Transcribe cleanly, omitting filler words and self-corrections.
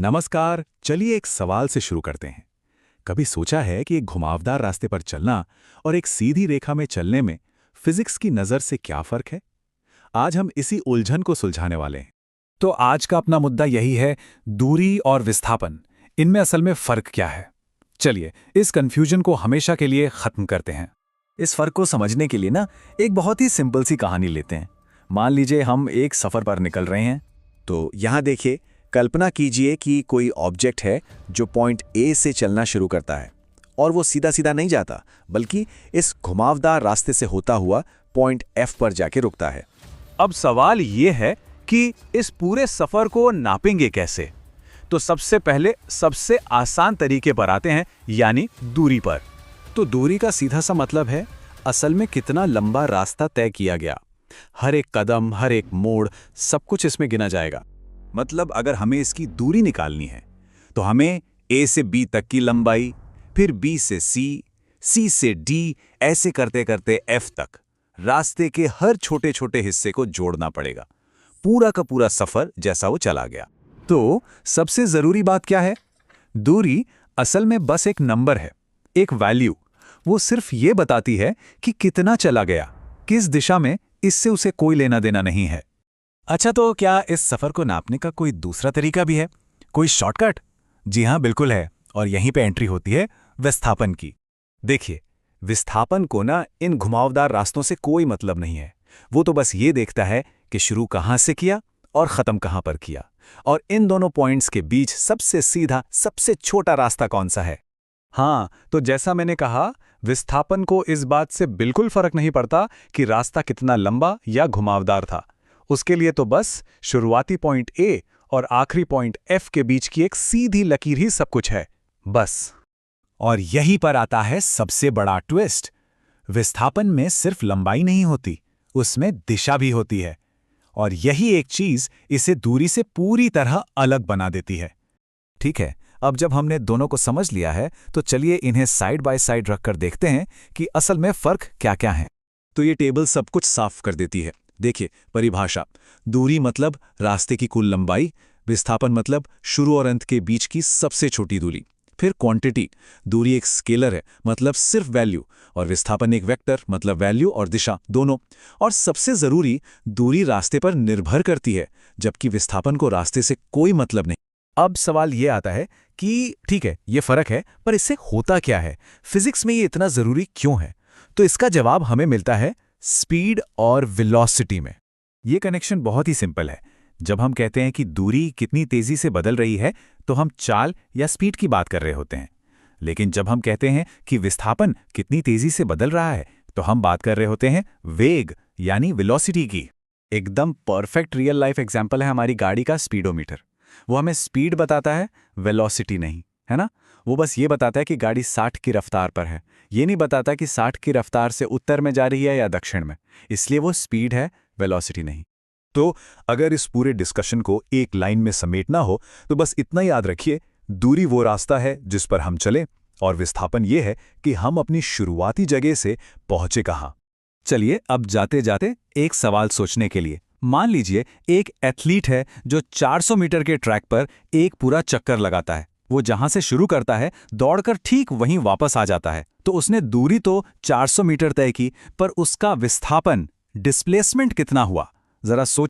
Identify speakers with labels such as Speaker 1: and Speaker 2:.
Speaker 1: नमस्कार। चलिए एक सवाल से शुरू करते हैं। कभी सोचा है कि एक घुमावदार रास्ते पर चलना और एक सीधी रेखा में चलने में फिजिक्स की नज़र से क्या फर्क है? आज हम इसी उलझन को सुलझाने वाले हैं।
Speaker 2: तो आज का अपना मुद्दा यही है, दूरी और विस्थापन। इनमें असल में फर्क क्या है? चलिए इस कंफ्यूजन को हमेशा के लिए खत्म करते हैं।
Speaker 3: इस फर्क को समझने के लिए ना एक बहुत ही सिंपल सी कहानी लेते हैं। मान लीजिए हम एक सफर पर निकल रहे हैं। तो यहाँ देखिए, कल्पना कीजिए कि कोई ऑब्जेक्ट है जो पॉइंट ए से चलना शुरू करता है और वो सीधा सीधा नहीं जाता, बल्कि इस घुमावदार रास्ते से होता हुआ पॉइंट एफ पर जाके रुकता है।
Speaker 2: अब सवाल ये है कि इस पूरे सफर को नापेंगे कैसे? तो सबसे पहले सबसे आसान तरीके पर आते हैं, यानी दूरी पर।
Speaker 3: तो दूरी का सीधा सा मतलब है असल में कितना लंबा रास्ता तय किया गया। हर एक कदम, हर एक मोड़, सब कुछ इसमें गिना जाएगा।
Speaker 1: मतलब अगर हमें इसकी दूरी निकालनी है तो हमें ए से बी तक की लंबाई, फिर बी से सी, सी से डी, ऐसे करते करते एफ तक रास्ते के हर छोटे छोटे हिस्से को जोड़ना पड़ेगा। पूरा का पूरा सफर जैसा वो चला गया।
Speaker 2: तो सबसे जरूरी बात क्या है? दूरी असल में बस एक नंबर है, एक वैल्यू। वो सिर्फ ये बताती है कि कितना चला गया, किस दिशा में। इससे उसे कोई लेना देना नहीं है।
Speaker 3: अच्छा, तो क्या इस सफर को नापने का कोई दूसरा तरीका भी है? कोई शॉर्टकट?
Speaker 2: जी हाँ, बिल्कुल है। और यहीं पे एंट्री होती है विस्थापन की।
Speaker 3: देखिए, विस्थापन को ना इन घुमावदार रास्तों से कोई मतलब नहीं है। वो तो बस ये देखता है कि शुरू कहाँ से किया और खत्म कहाँ पर किया, और इन दोनों पॉइंट्स के बीच सबसे सीधा, सबसे छोटा रास्ता कौन सा है।
Speaker 2: हाँ, तो जैसा मैंने कहा, विस्थापन को इस बात से बिल्कुल फर्क नहीं पड़ता कि रास्ता कितना लंबा या घुमावदार था। उसके लिए तो बस शुरुआती पॉइंट ए और आखिरी पॉइंट एफ के बीच की एक सीधी लकीर ही सब कुछ है, बस।
Speaker 3: और यहीं पर आता है सबसे बड़ा ट्विस्ट। विस्थापन में सिर्फ लंबाई नहीं होती, उसमें दिशा भी होती है। और यही एक चीज इसे दूरी से पूरी तरह अलग बना देती है। ठीक है, अब जब हमने दोनों को समझ लिया है, तो चलिए इन्हें साइड बाय साइड रखकर देखते हैं कि असल में फर्क क्या क्या है। तो ये टेबल सब कुछ साफ कर देती है। देखिए, परिभाषा: दूरी मतलब रास्ते की कुल लंबाई, विस्थापन मतलब शुरू और अंत के बीच की सबसे छोटी दूरी। फिर क्वांटिटी: दूरी एक स्केलर है, मतलब सिर्फ वैल्यू, और विस्थापन एक वेक्टर, मतलब वैल्यू और दिशा दोनों। और सबसे जरूरी, दूरी रास्ते पर निर्भर करती है, जबकि विस्थापन को रास्ते से कोई मतलब नहीं। अब सवाल ये आता है कि ठीक है, ये फर्क है, पर इससे होता क्या है? फिजिक्स में ये इतना जरूरी क्यों है? तो इसका जवाब हमें मिलता है स्पीड और वेलोसिटी में। ये कनेक्शन बहुत ही सिंपल है। जब हम कहते हैं कि दूरी कितनी तेजी से बदल रही है, तो हम चाल या स्पीड की बात कर रहे होते हैं। लेकिन जब हम कहते हैं कि विस्थापन कितनी तेजी से बदल रहा है, तो हम बात कर रहे होते हैं वेग यानी वेलोसिटी की। एकदम परफेक्ट रियल लाइफ एग्जाम्पल है हमारी गाड़ी का स्पीडोमीटर। वो हमें स्पीड बताता है, वेलोसिटी नहीं, है ना? वो बस ये बताता है कि गाड़ी 60 की रफ्तार पर है। ये नहीं बताता कि 60 की रफ्तार से उत्तर में जा रही है या दक्षिण में। इसलिए वो स्पीड है, वेलोसिटी नहीं।
Speaker 1: तो अगर इस पूरे डिस्कशन को एक लाइन में समेटना हो, तो बस इतना याद रखिए: दूरी वो रास्ता है जिस पर हम चले, और विस्थापन ये है कि हम अपनी शुरुआती जगह से पहुंचे कहाँ।
Speaker 3: चलिए अब जाते जाते एक सवाल सोचने के लिए। मान लीजिए एक एथलीट है जो 400 मीटर के ट्रैक पर एक पूरा चक्कर लगाता है। वो जहां से शुरू करता है, दौड़कर ठीक वहीं वापस आ जाता है। तो उसने दूरी तो 400 मीटर तय की, पर उसका विस्थापन, डिस्प्लेसमेंट कितना हुआ? जरा सोच।